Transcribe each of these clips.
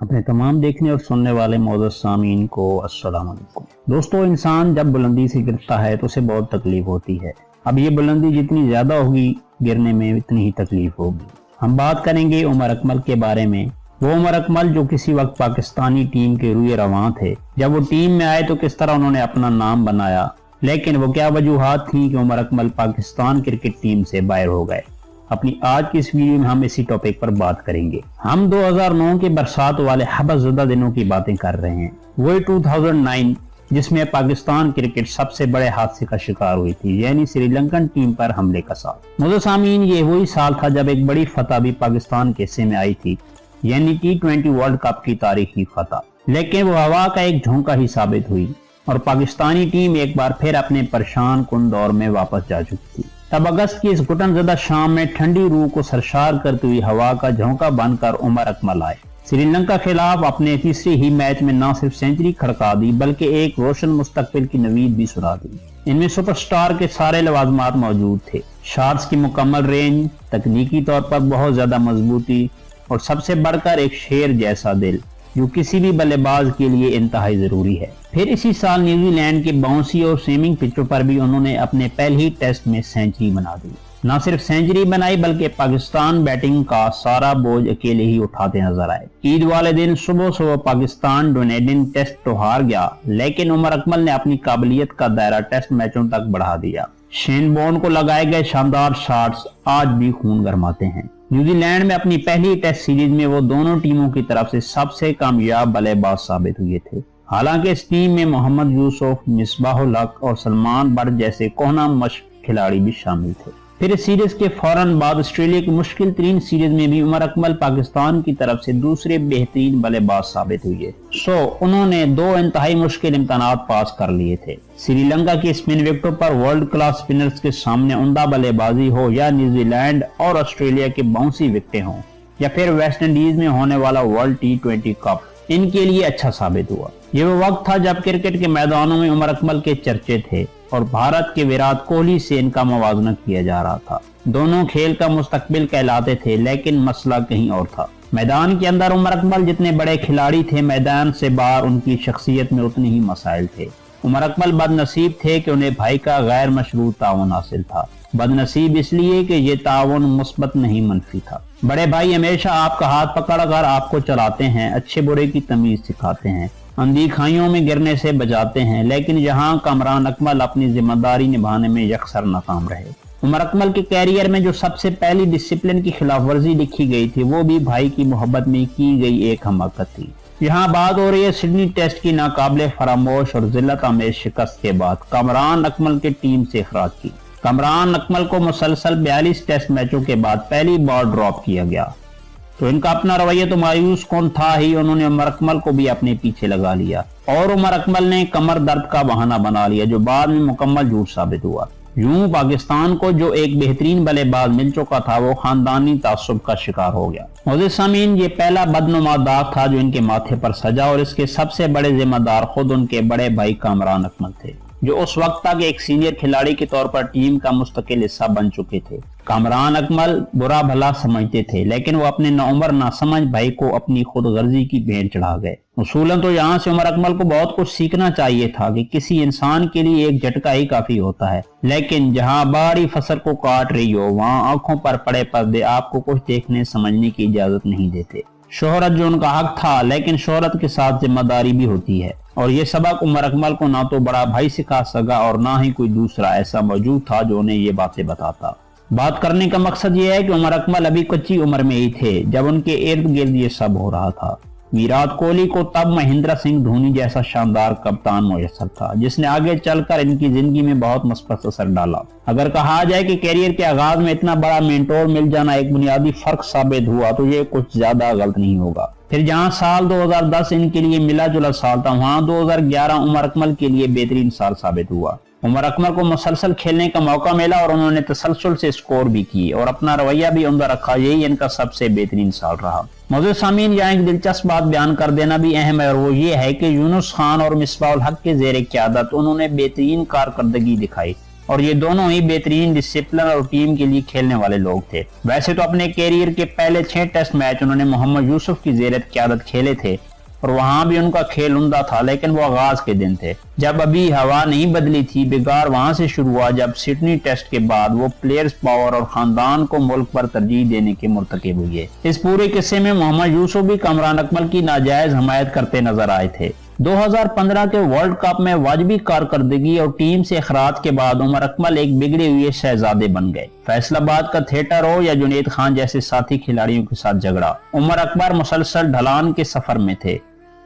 अपने तमाम देखने और सुनने वाले मौजूद सामीन को अस्सलाम वालेकुम। दोस्तों, इंसान जब बुलंदी से गिरता है तो उसे बहुत तकलीफ होती है। अब ये बुलंदी जितनी ज्यादा होगी, गिरने में इतनी ही तकलीफ होगी। हम बात करेंगे उमर अकमल के बारे में। वो उमर अकमल जो किसी वक्त पाकिस्तानी टीम के रुए रवां थे। जब वो टीम में आए तो किस तरह उन्होंने अपना नाम बनाया, लेकिन वो क्या वजूहात थी कि उमर अकमल पाकिस्तान क्रिकेट टीम से बाहर हो गए। अपनी आज की इस वीडियो में हम इसी टॉपिक पर बात करेंगे। हम 2009 के बरसात वाले हबसज़दा दिनों की बातें कर रहे हैं। वही 2009 जिसमें पाकिस्तान क्रिकेट सबसे बड़े हादसे का शिकार हुई थी, यानी श्रीलंकन टीम पर हमले का साल। मुझे सामीन, ये वही साल था जब एक बड़ी फतह भी पाकिस्तान के हिस्से में आई थी, यानी T20 वर्ल्ड कप की तारीखी फतह। लेकिन वो हवा का एक झोंका ही साबित हुई और पाकिस्तानी टीम एक बार फिर अपने परेशान कुन दौर में वापस जा चुकी थी। तब अगस्त की इस घुटनज़दा शाम में ठंडी रूह को सरशार करती हुई हवा का झोंका बनकर उमर अकमल आए। श्रीलंका खिलाफ अपने तीसरे ही मैच में न सिर्फ सेंचुरी खड़का दी बल्कि एक रोशन मुस्तकबिल की नवीद भी सुना दी। इनमें सुपरस्टार के सारे लवाजमात मौजूद थे। शॉट्स की मुकम्मल रेंज, तकनीकी तौर पर बहुत ज्यादा मजबूती और सबसे बढ़कर एक शेर जैसा दिल, जो किसी भी बल्लेबाज के लिए इंतहाई जरूरी है। फिर इसी साल न्यूजीलैंड के बाउंसी और स्विमिंग पिचों पर भी उन्होंने अपने पहले ही टेस्ट में सेंचुरी बना दी। न सिर्फ सेंचुरी बनाई बल्कि पाकिस्तान बैटिंग का सारा बोझ अकेले ही उठाते नजर आए। ईद वाले दिन सुबह सुबह पाकिस्तान डोनेडिन टेस्ट तो हार गया, लेकिन उमर अकमल ने अपनी काबिलियत का दायरा टेस्ट मैचों तक बढ़ा दिया। शेन बॉर्न को लगाए गए शानदार शॉट्स आज भी खून गरमाते हैं। न्यूजीलैंड में अपनी पहली टेस्ट सीरीज में वो दोनों टीमों की तरफ से सबसे कामयाब बल्लेबाज साबित हुए थे। हालांकि इस टीम में मोहम्मद यूसुफ, मिसबाहुल हक और सलमान बट जैसे कोहना मश्क खिलाड़ी भी शामिल थे। फिर इस सीरीज के फौरन बाद ऑस्ट्रेलिया की मुश्किल तरीन सीरीज में भी उमर अकमल पाकिस्तान की तरफ से दूसरे बेहतरीन बल्लेबाज साबित हुए। उन्होंने दो इंतहाई मुश्किल इम्तहानात पास कर लिए थे। श्रीलंका की स्पिन विकेटों पर वर्ल्ड क्लास स्पिनर्स के सामने उम्दा बल्लेबाजी हो, या न्यूजीलैंड और ऑस्ट्रेलिया की बाउंसी विकेटें हों, या फिर वेस्ट इंडीज में होने वाला वर्ल्ड T20 कप, इनके लिए अच्छा साबित हुआ। ये वो वक्त था जब क्रिकेट के मैदानों में उमर अकमल के चर्चे थे और भारत के विराट कोहली से इनका मुवाजना किया जा रहा था। दोनों खेल का मुस्तकबिल कहलाते थे, लेकिन मसला कहीं और था। मैदान के अंदर उमर अकमल जितने बड़े खिलाड़ी थे, मैदान से बाहर उनकी शख्सियत में उतने ही मसाइल थे। उमर अकमल बदनसीब थे कि उन्हें भाई का गैर मशरूत ताउन हासिल था। बदनसीब इसलिए कि ये ताउन मुस्बत नहीं मनफी था। बड़े भाई हमेशा आपका हाथ पकड़कर आपको चलाते हैं, अच्छे बुरे की तमीज सिखाते हैं, अंधेखाइयों में गिरने से बचाते हैं, लेकिन जहां कमरान अकमल अपनी जिम्मेदारी निभाने में यकसर नाकाम रहे। उमर अकमल के कैरियर में जो सबसे पहली डिसिप्लिन की खिलाफ वर्जी लिखी गई थी, वो भी भाई की मोहब्बत में की गई एक हमाकत थी। यहाँ बात हो रही है सिडनी टेस्ट की नाकाबिले फरामोश और जिल्लत आमेज शिकस्त के बाद कमरान अकमल के टीम से इखराज की। कमरान अकमल को मुसलसल 42 टेस्ट मैचों के बाद पहली बार ड्रॉप किया गया, तो इनका अपना रवैया तो मायूस कौन था ही। उन्होंने उमर अकमल को भी अपने पीछे लगा लिया और उमर अकमल ने कमर दर्द का बहाना बना लिया, जो बाद में मुकम्मल झूठ साबित हुआ। यूं पाकिस्तान को जो एक बेहतरीन बल्लेबाज मिल चुका था, वो खानदानी तासुब का शिकार हो गया। मौजूद सामीन, ये पहला बदनुमा दाग था जो इनके माथे पर सजा, और इसके सबसे बड़े जिम्मेदार खुद उनके बड़े भाई कामरान अकमल थे, जो उस वक्त तक एक सीनियर खिलाड़ी के तौर पर टीम का मुस्तकिल हिस्सा बन चुके थे। कामरान अकमल बुरा भला समझते थे, लेकिन वो अपने नौमर नासमझ भाई को अपनी खुदगर्जी की भेंट चढ़ा गए। उसूलन तो यहाँ से उमर अकमल को बहुत कुछ सीखना चाहिए था कि किसी इंसान के लिए एक झटका ही काफी होता है, लेकिन जहाँ बड़ी फसल को काट रही हो, वहाँ आंखों पर पड़े पर्दे आपको कुछ देखने समझने की इजाजत नहीं देते। शोहरत जो उनका हक था, लेकिन शोहरत के साथ जिम्मेदारी भी होती है, और ये सबक उमर अकमल को ना तो बड़ा भाई सिखा सका और ना ही कोई दूसरा ऐसा मौजूद था जो उन्हें ये बातें बताता। बात करने का मकसद ये है कि उमर अकमल अभी कच्ची उम्र में ही थे जब उनके इर्द गिर्द ये सब हो रहा था। विराट कोहली को तब महेंद्र सिंह धोनी जैसा शानदार कप्तान मुयस्सर था, जिसने आगे चलकर इनकी जिंदगी में बहुत मुस्बत असर डाला। अगर कहा जाए कि कैरियर के आगाज में इतना बड़ा मेंटोर मिल जाना एक बुनियादी फर्क साबित हुआ, तो ये कुछ ज्यादा गलत नहीं होगा। फिर जहां साल 2010 इनके लिए मिला जुला साल था, वहां 2011 उमर अकमल के लिए बेहतरीन साल साबित हुआ। उमर अकमल को मुसलसल खेलने का मौका मिला और उन्होंने तसलसल से स्कोर भी किए और अपना रवैया भी उम्दा रखा। यही इनका सबसे बेहतरीन साल रहा। मौजूद सामीन, यहाँ एक दिलचस्प बात बयान कर देना भी अहम है, और वो ये है कि यूनुस खान और मिसबाहुल हक के जेर क़यादत उन्होंने बेहतरीन कारकर्दगी दिखाई। اور یہ دونوں ہی بہترین ڈسپلن اور ٹیم کے لیے کھیلنے والے لوگ تھے۔ ویسے تو اپنے کیریئر کے پہلے 6 ٹیسٹ میچ انہوں نے محمد یوسف کی زیر قیادت کھیلے تھے اور وہاں بھی ان کا کھیل عمدہ تھا، لیکن وہ آغاز کے دن تھے جب ابھی ہوا نہیں بدلی تھی۔ بگاڑ وہاں سے شروع ہوا جب سڈنی ٹیسٹ کے بعد وہ پلیئرز پاور اور خاندان کو ملک پر ترجیح دینے کے مرتکب ہوئے۔ اس پورے قصے میں محمد یوسف بھی کامران اکمل کی ناجائز حمایت کرتے نظر آئے تھے۔ 2015 کے ورلڈ کپ میں واجبی کارکردگی اور ٹیم سے اخراج کے بعد عمر اکمل ایک بگڑے ہوئے شہزادے بن گئے۔ فیصل آباد کا تھیٹر ہو یا جنید خان جیسے ساتھی کھلاڑیوں کے ساتھ جھگڑا، عمر اکمل مسلسل ڈھلان کے سفر میں تھے۔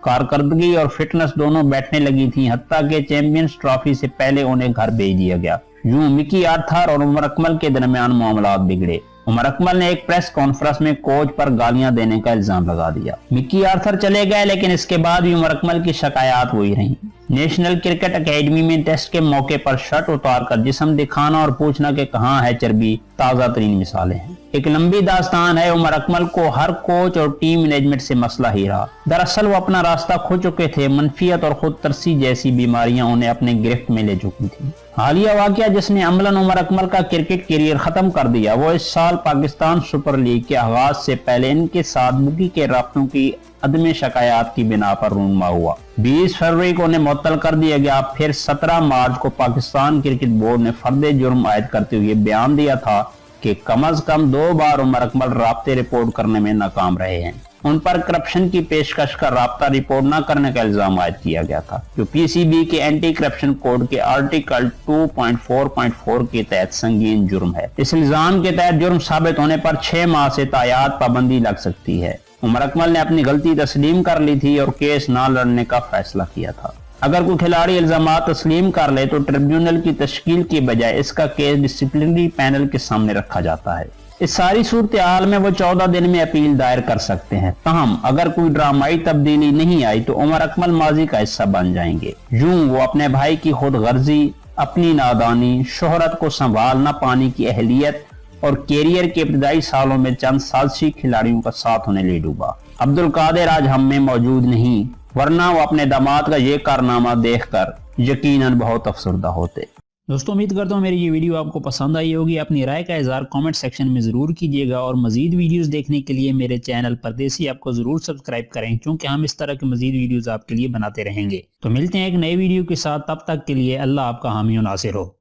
کارکردگی اور فٹنس دونوں بیٹھنے لگی تھیں، حتیٰ کہ چیمپئنز ٹرافی سے پہلے انہیں گھر بھیج دیا گیا۔ یوں مکی آرتھر اور عمر اکمل کے درمیان معاملات بگڑے۔ عمر اکمل نے ایک پریس کانفرنس میں کوچ پر گالیاں دینے کا الزام لگا دیا۔ مکی آرتھر چلے گئے، لیکن اس کے بعد بھی عمر اکمل کی شکایات وہی رہیں۔ نیشنل کرکٹ اکیڈمی میں ٹیسٹ کے موقع پر شرٹ اتار کر جسم دکھانا اور پوچھنا کہ کہاں ہے چربی تازہ ترین مثالیں ہیں۔ ایک لمبی داستان ہے۔ عمر اکمل کو ہر کوچ اور ٹیم مینجمنٹ سے مسئلہ ہی رہا۔ دراصل وہ اپنا راستہ کھو چکے تھے، منفیت اور خود ترسی جیسی بیماریاں انہیں اپنے گرفت میں لے چکی تھیں۔ حالیہ واقعہ جس نے عملاً عمر اکمل کا کرکٹ کیریئر ختم کر دیا، وہ اس سال پاکستان سپر لیگ کے آغاز سے پہلے ان کے ساتھ بکی کے رابطوں کی عدم شکایات کی بنا پر رونما ہوا۔ 20 فروری کو انہیں معطل کر دیا گیا۔ پھر 17 مارچ کو پاکستان کرکٹ بورڈ نے فرد جرم عائد کرتے ہوئے بیان دیا تھا کہ کم از کم 2 بار عمر اکمل رابطے رپورٹ کرنے میں ناکام رہے ہیں۔ ان پر کرپشن کی پیشکش کر رابطہ رپورٹ نہ کرنے کا الزام عائد کیا گیا تھا، جو پی سی بی کے اینٹی کرپشن کوڈ کے آرٹیکل 2.4.4 کے تحت سنگین جرم ہے۔ اس الزام کے تحت جرم ثابت ہونے پر 6 ماہ سے تاحیات پابندی لگ سکتی ہے۔ عمر اکمل نے اپنی غلطی تسلیم کر لی تھی اور کیس نہ لڑنے کا فیصلہ کیا تھا۔ اگر کوئی کھلاڑی الزامات تسلیم کر لے تو ٹریبیونل کی تشکیل کی بجائے اس کا کیس ڈسپلنری پینل کے سامنے رکھا جاتا ہے۔ اس ساری صورتحال میں وہ 14 دن میں اپیل دائر کر سکتے ہیں۔ تاہم اگر کوئی ڈرامائی تبدیلی نہیں آئی تو عمر اکمل ماضی کا حصہ بن جائیں گے۔ یوں وہ اپنے بھائی کی خود غرضی، اپنی نادانی، شہرت کو سنبھال نہ پانے کی اہلیت اور کیریئر کے ابتدائی سالوں میں چند سازشی کھلاڑیوں کا ساتھ ہونے لے ڈوبا۔ عبدالقادر آج ہم میں موجود نہیں، ورنہ وہ اپنے داماد کا یہ کارنامہ دیکھ کر یقیناً بہت افسردہ ہوتے۔ دوستوں امید کرتا ہوں میری یہ ویڈیو آپ کو پسند آئی ہوگی۔ اپنی رائے کا اظہار کامنٹ سیکشن میں ضرور کیجیے گا اور مزید ویڈیوز دیکھنے کے لیے میرے چینل پردیسی آپ کو ضرور سبسکرائب کریں، کیونکہ ہم اس طرح کے مزید ویڈیوز آپ کے لیے بناتے رہیں گے۔ تو ملتے ہیں ایک نئے ویڈیو کے ساتھ، تب تک کے لیے اللہ آپ کا حامی و ناصر ہو۔